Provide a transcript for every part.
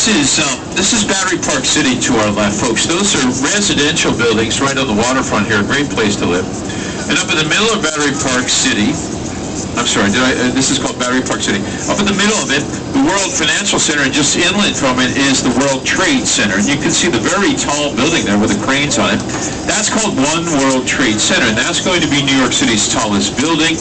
this is Battery Park City to our left, folks. Those are residential buildings right on the waterfront here. A great place to live. And up in the middle of Battery Park City, I'm sorry, this is called Battery Park City. Up in the middle of it, the World Financial Center, and just inland from it is the World Trade Center. And you can see the very tall building there with the cranes on it. That's called One World Trade Center, and that's going to be New York City's tallest building.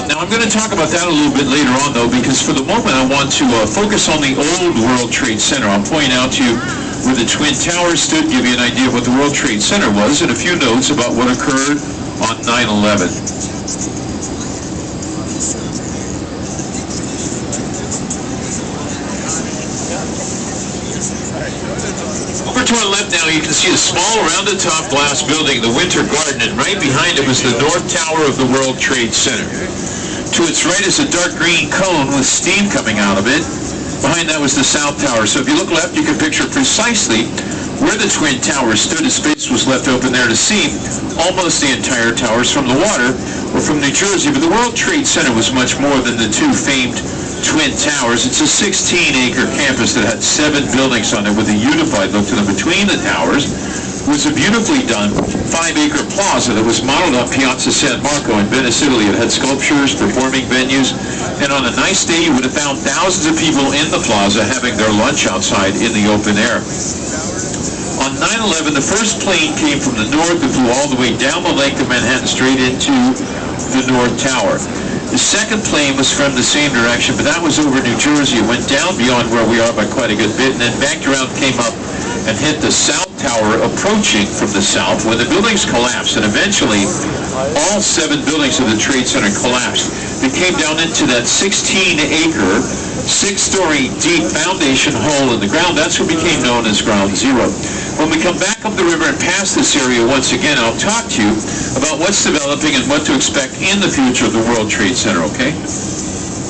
Now, I'm going to talk about that a little bit later on, though, because for the moment I want to focus on the old World Trade Center. I'll point out to you where the Twin Towers stood, give you an idea of what the World Trade Center was, and a few notes about what occurred on 9/11. Over to our left now, you can see a small rounded-top glass building, the Winter Garden, and right behind it was the North Tower of the World Trade Center. To its right is a dark green cone with steam coming out of it. Behind that was the South Tower. So if you look left, you can picture precisely where the Twin Towers stood as space was left open there to see almost the entire towers from the water or from New Jersey. But the World Trade Center was much more than the two famed Twin Towers. It's a 16-acre campus that had 7 buildings on it with a unified look to them. Between the towers was a beautifully done 5-acre plaza that was modeled on Piazza San Marco in Venice, Italy. It had sculptures, performing venues, and on a nice day you would have found thousands of people in the plaza having their lunch outside in the open air. On 9/11, the first plane came from the north and flew all the way down the length of Manhattan straight into the North Tower. The second plane was from the same direction, but that was over New Jersey. It went down beyond where we are by quite a good bit, and then backed around, came up, and hit the South Tower approaching from the south when the buildings collapsed, and eventually all 7 buildings of the Trade Center collapsed. They came down into that 16-acre, 6-story deep foundation hole in the ground. That's what became known as Ground Zero. When we come back up the river and past this area once again, I'll talk to you about what's developing and what to expect in the future of the World Trade Center, okay?